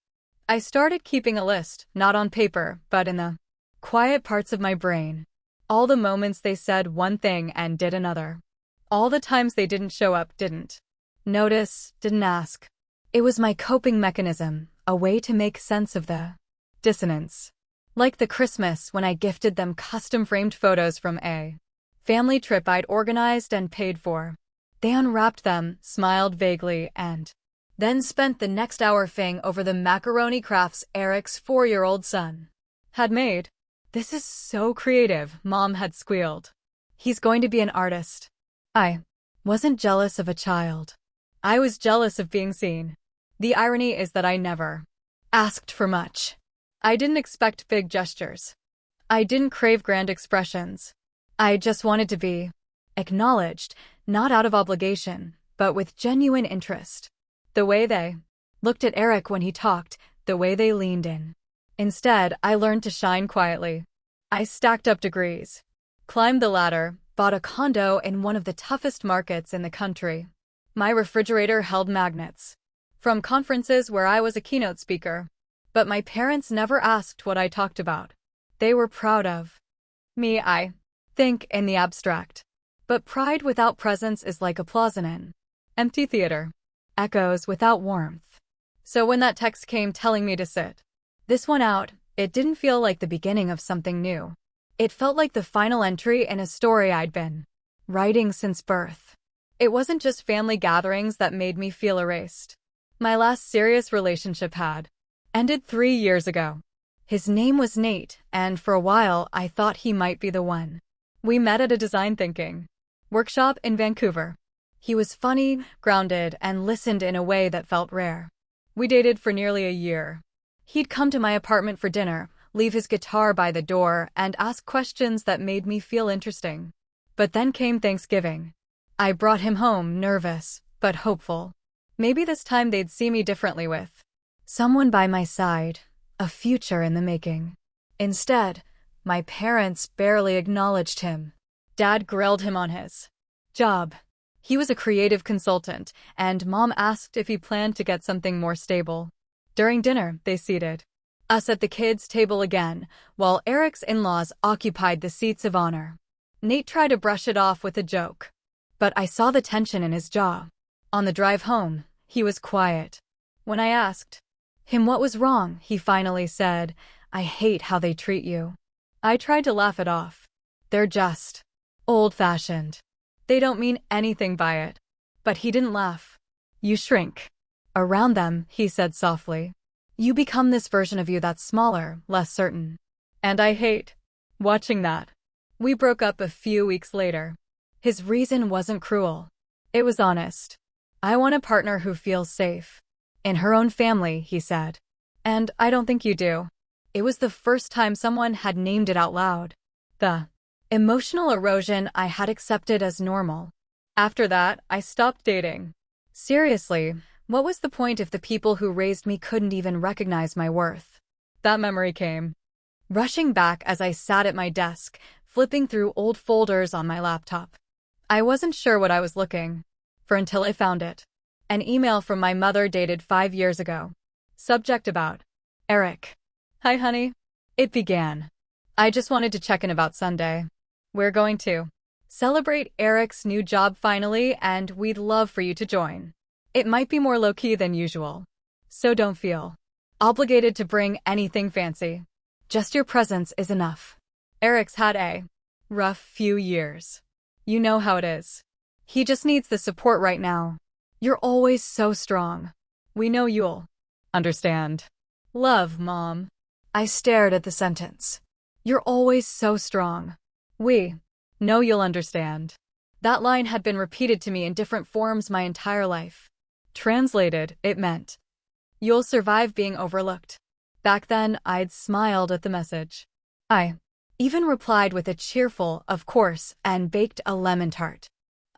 I started keeping a list, not on paper, but in the quiet parts of my brain. All the moments they said one thing and did another. All the times they didn't show up, didn't notice, didn't ask. It was my coping mechanism, a way to make sense of the dissonance. Like the Christmas when I gifted them custom-framed photos from a family trip I'd organized and paid for. They unwrapped them, smiled vaguely, and then spent the next hour fing over the macaroni crafts Eric's 4-year-old son had made. This is so creative, Mom had squealed. He's going to be an artist. I wasn't jealous of a child. I was jealous of being seen. The irony is that I never asked for much. I didn't expect big gestures. I didn't crave grand expressions. I just wanted to be acknowledged, not out of obligation, but with genuine interest. The way they looked at Eric when he talked, the way they leaned in. Instead, I learned to shine quietly. I stacked up degrees, climbed the ladder, bought a condo in one of the toughest markets in the country. My refrigerator held magnets from conferences where I was a keynote speaker. But my parents never asked what I talked about. They were proud of me, I think, in the abstract. But pride without presence is like applause in an empty theater. Echoes without warmth. So when that text came telling me to sit this one out, it didn't feel like the beginning of something new. It felt like the final entry in a story I'd been writing since birth. It wasn't just family gatherings that made me feel erased. My last serious relationship had ended 3 years ago. His name was Nate, and for a while I thought he might be the one. We met at a design thinking workshop in Vancouver. He was funny, grounded, and listened in a way that felt rare. We dated for nearly a year. He'd come to my apartment for dinner, leave his guitar by the door, and ask questions that made me feel interesting. But then came Thanksgiving. I brought him home, nervous, but hopeful. Maybe this time they'd see me differently with someone by my side, a future in the making. Instead, my parents barely acknowledged him. Dad grilled him on his job. He was a creative consultant, and Mom asked if he planned to get something more stable. During dinner, they seated us at the kids' table again, while Eric's in-laws occupied the seats of honor. Nate tried to brush it off with a joke, but I saw the tension in his jaw. On the drive home, he was quiet. When I asked him what was wrong, he finally said, "I hate how they treat you." I tried to laugh it off. They're just old-fashioned. They don't mean anything by it. But he didn't laugh. You shrink around them, he said softly. You become this version of you that's smaller, less certain. And I hate watching that. We broke up a few weeks later. His reason wasn't cruel. It was honest. I want a partner who feels safe. In her own family, he said. And I don't think you do. It was the first time someone had named it out loud. The emotional erosion I had accepted as normal. After that, I stopped dating. Seriously, what was the point if the people who raised me couldn't even recognize my worth? That memory came rushing back as I sat at my desk, flipping through old folders on my laptop. I wasn't sure what I was looking for until I found it. An email from my mother dated 5 years ago. Subject about Eric. Hi, honey. It began. I just wanted to check in about Sunday. We're going to celebrate Eric's new job finally, and we'd love for you to join. It might be more low-key than usual, so don't feel obligated to bring anything fancy. Just your presence is enough. Eric's had a rough few years. You know how it is. He just needs the support right now. You're always so strong. We know you'll understand. Love, Mom. I stared at the sentence. You're always so strong. We know you'll understand. That line had been repeated to me in different forms my entire life. Translated, it meant, you'll survive being overlooked. Back then, I'd smiled at the message. I even replied with a cheerful, of course, and baked a lemon tart.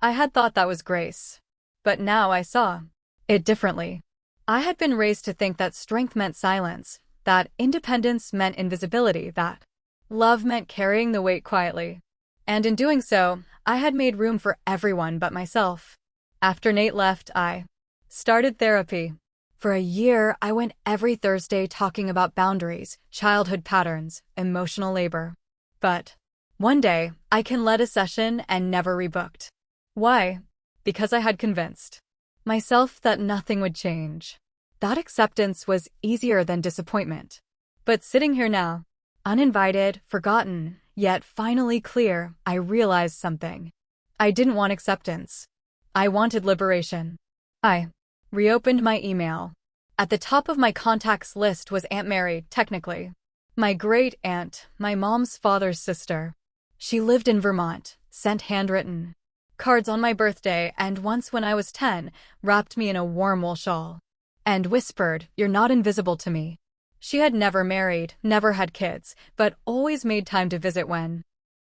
I had thought that was grace. But now I saw it differently. I had been raised to think that strength meant silence, that independence meant invisibility, that love meant carrying the weight quietly. And in doing so, I had made room for everyone but myself. After Nate left, I started therapy. For a year, I went every Thursday talking about boundaries, childhood patterns, emotional labor. But one day, I led a session and never rebooked. Why? Because I had convinced myself that nothing would change. That acceptance was easier than disappointment. But sitting here now, uninvited, forgotten, yet finally clear, I realized something. I didn't want acceptance. I wanted liberation. I reopened my email. At the top of my contacts list was Aunt Mary, technically. My great-aunt, my mom's father's sister. She lived in Vermont, sent handwritten cards on my birthday, and once when I was 10, wrapped me in a warm wool shawl. And whispered, "You're not invisible to me." She had never married, never had kids, but always made time to visit when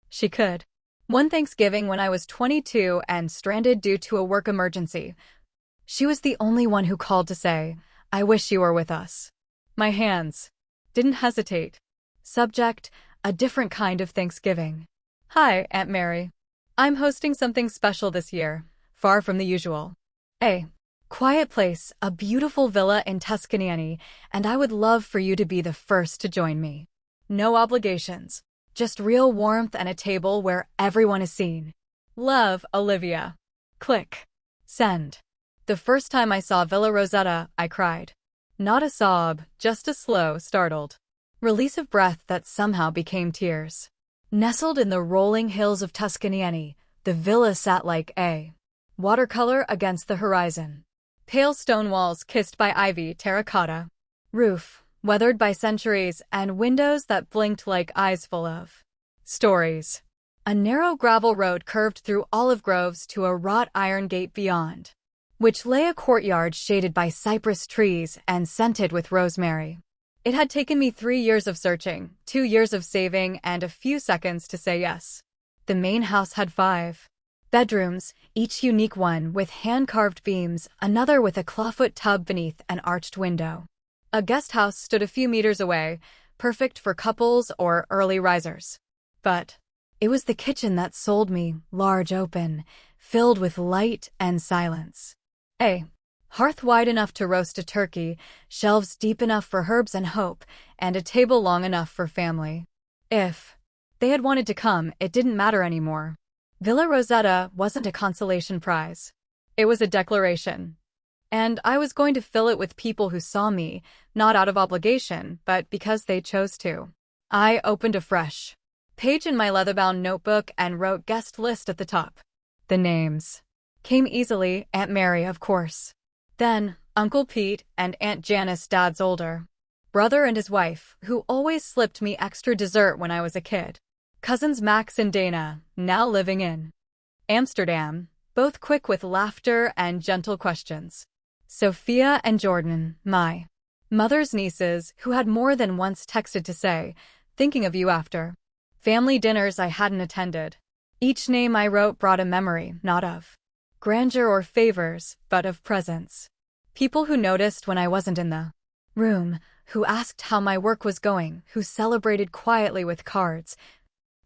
she could. One Thanksgiving when I was 22 and stranded due to a work emergency, she was the only one who called to say, "I wish you were with us." My hands didn't hesitate. Subject, a different kind of Thanksgiving. "Hi, Aunt Mary. I'm hosting something special this year, far from the usual. A quiet place, a beautiful villa in Tuscany, and I would love for you to be the first to join me. No obligations, just real warmth and a table where everyone is seen. Love, Olivia." Click. Send. The first time I saw Villa Rosetta, I cried. Not a sob, just a slow, startled release of breath that somehow became tears. Nestled in the rolling hills of Tuscany, the villa sat like a watercolor against the horizon. Pale stone walls kissed by ivy, terracotta roof, weathered by centuries, and windows that blinked like eyes full of stories. A narrow gravel road curved through olive groves to a wrought iron gate beyond, which lay a courtyard shaded by cypress trees and scented with rosemary. It had taken me 3 years of searching, 2 years of saving, and a few seconds to say yes. The main house had 5 bedrooms, each unique, one with hand-carved beams, another with a clawfoot tub beneath an arched window. A guest house stood a few meters away, perfect for couples or early risers. But it was the kitchen that sold me, large open, filled with light and silence. A hearth wide enough to roast a turkey, shelves deep enough for herbs and hope, and a table long enough for family. If they had wanted to come, it didn't matter anymore. Villa Rosetta wasn't a consolation prize. It was a declaration. And I was going to fill it with people who saw me, not out of obligation, but because they chose to. I opened a fresh page in my leather-bound notebook and wrote guest list at the top. The names came easily, Aunt Mary, of course. Then, Uncle Pete and Aunt Janice, Dad's older brother, and his wife, who always slipped me extra dessert when I was a kid. Cousins Max and Dana, now living in Amsterdam, both quick with laughter and gentle questions. Sophia and Jordan, my mother's nieces, who had more than once texted to say, "Thinking of you," after family dinners I hadn't attended. Each name I wrote brought a memory, not of grandeur or favors, but of presence. People who noticed when I wasn't in the room, who asked how my work was going, who celebrated quietly with cards,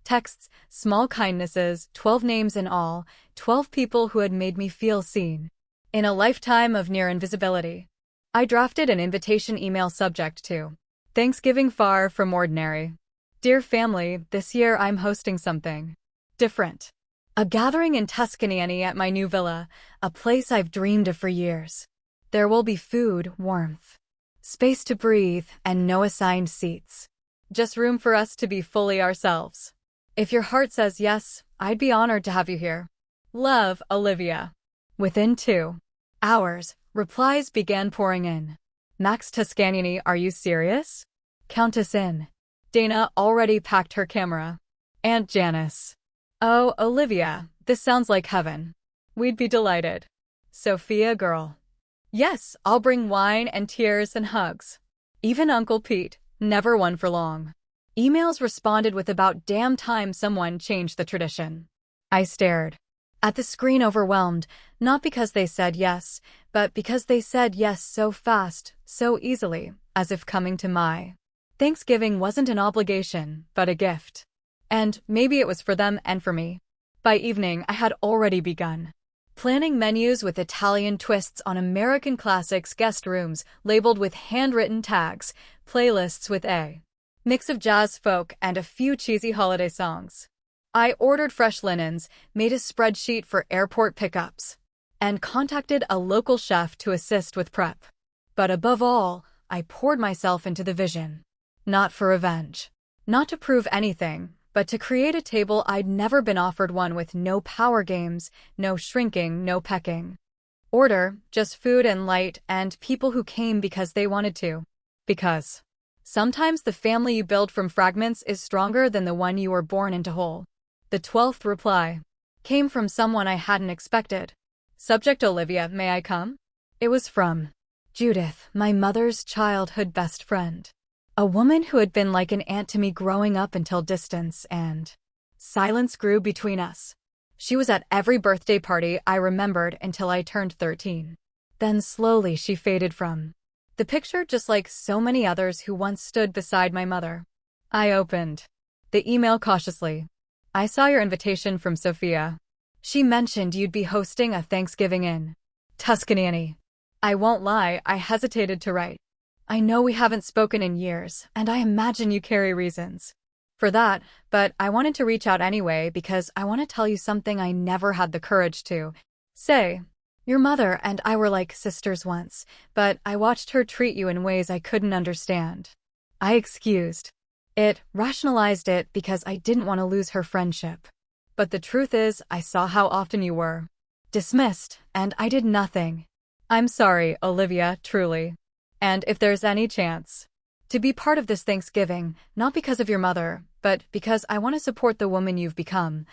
texts, small kindnesses, 12 names in all, 12 people who had made me feel seen. In a lifetime of near invisibility, I drafted an invitation email subject to Thanksgiving far from ordinary. Dear family, this year I'm hosting something different. A gathering in Tuscany at my new villa, a place I've dreamed of for years. There will be food, warmth, space to breathe, and no assigned seats. Just room for us to be fully ourselves. If your heart says yes, I'd be honored to have you here. Love, Olivia. Within 2 hours, replies began pouring in. Max Tuscany, are you serious? Count us in. Dana already packed her camera. Aunt Janice. Oh, Olivia, this sounds like heaven. We'd be delighted. Sophia girl. Yes, I'll bring wine and tears and hugs. Even Uncle Pete, never one for long. Emails responded with about damn time someone changed the tradition. I stared at the screen overwhelmed, not because they said yes, but because they said yes so fast, so easily, as if coming to my Thanksgiving wasn't an obligation, but a gift. And maybe it was for them and for me. By evening, I had already begun planning menus with Italian twists on American classics, guest rooms labeled with handwritten tags, playlists with a mix of jazz, folk, and a few cheesy holiday songs. I ordered fresh linens, made a spreadsheet for airport pickups, and contacted a local chef to assist with prep. But above all, I poured myself into the vision. Not for revenge. Not to prove anything, but to create a table I'd never been offered, one with no power games, no shrinking, no pecking order, just food and light, and people who came because they wanted to. Because sometimes the family you build from fragments is stronger than the one you were born into whole. The 12th reply came from someone I hadn't expected. Subject: Olivia, may I come? It was from Judith, my mother's childhood best friend. A woman who had been like an aunt to me growing up until distance and silence grew between us. She was at every birthday party I remembered until I turned 13. Then slowly she faded from the picture, just like so many others who once stood beside my mother. I opened the email cautiously. I saw your invitation from Sophia. She mentioned you'd be hosting a Thanksgiving in Tuscany. I won't lie, I hesitated to write. I know we haven't spoken in years, and I imagine you carry reasons for that, but I wanted to reach out anyway because I want to tell you something I never had the courage to say. Your mother and I were like sisters once, but I watched her treat you in ways I couldn't understand. I excused it, rationalized it because I didn't want to lose her friendship. But the truth is, I saw how often you were dismissed, and I did nothing. I'm sorry, Olivia, truly. And if there's any chance to be part of this Thanksgiving, not because of your mother, but because I want to support the woman you've become,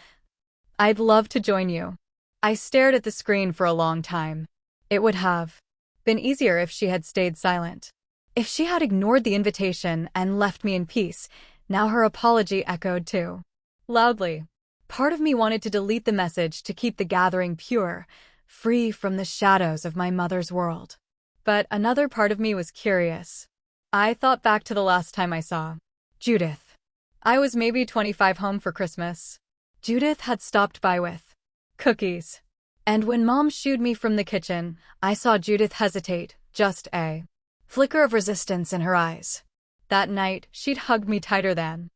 I'd love to join you. I stared at the screen for a long time. It would have been easier if she had stayed silent. If she had ignored the invitation and left me in peace. Now her apology echoed too loudly. Part of me wanted to delete the message to keep the gathering pure, free from the shadows of my mother's world. But another part of me was curious. I thought back to the last time I saw Judith. I was maybe 25, home for Christmas. Judith had stopped by with cookies. And when Mom shooed me from the kitchen, I saw Judith hesitate, just a flicker of resistance in her eyes. That night, she'd hugged me tighter than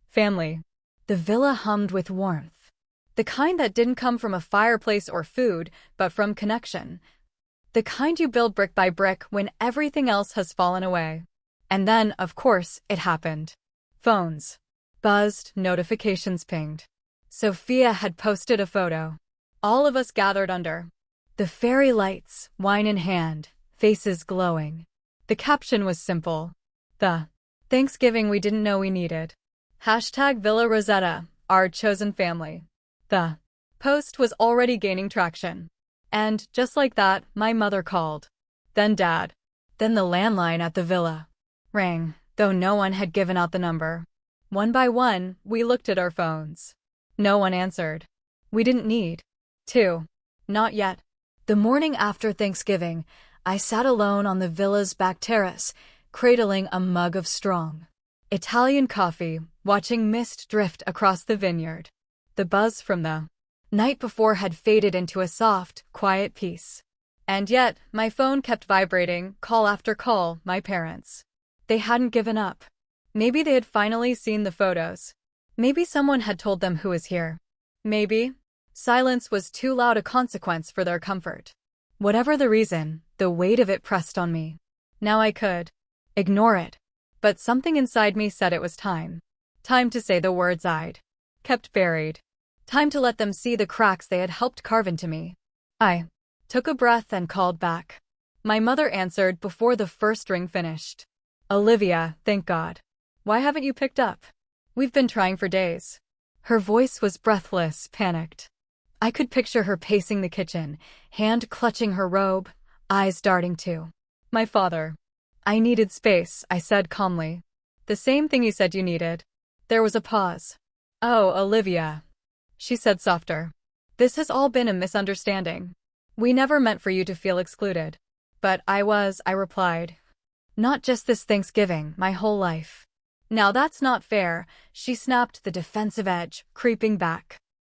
family. The villa hummed with warmth. The kind that didn't come from a fireplace or food, but from connection. The kind you build brick by brick when everything else has fallen away. And then, of course, it happened. Phones buzzed, notifications pinged. Sophia had posted a photo. All of us gathered under the fairy lights, wine in hand, faces glowing. The caption was simple. The Thanksgiving we didn't know we needed. Hashtag Villa Rosetta, our chosen family. The post was already gaining traction. And, just like that, my mother called. Then Dad. Then the landline at the villa rang, though no one had given out the number. One by one, we looked at our phones. No one answered. We didn't need to. Not yet. The morning after Thanksgiving, I sat alone on the villa's back terrace, cradling a mug of strong Italian coffee, watching mist drift across the vineyard. The buzz from the night before had faded into a soft, quiet peace. And yet, my phone kept vibrating, call after call, my parents. They hadn't given up. Maybe they had finally seen the photos. Maybe someone had told them who was here. Maybe silence was too loud a consequence for their comfort. Whatever the reason, the weight of it pressed on me. Now I could ignore it. But something inside me said it was time. Time to say the words I'd kept buried. Time to let them see the cracks they had helped carve into me. I took a breath and called back. My mother answered before the first ring finished. Olivia, thank God. Why haven't you picked up? We've been trying for days. Her voice was breathless, panicked. I could picture her pacing the kitchen, hand clutching her robe, eyes darting too. My father. I needed space, I said calmly. The same thing you said you needed. There was a pause. Oh, Olivia, she said softer. This has all been a misunderstanding. We never meant for you to feel excluded. But I replied. Not just this Thanksgiving, my whole life. Now that's not fair, she snapped, the defensive edge creeping back.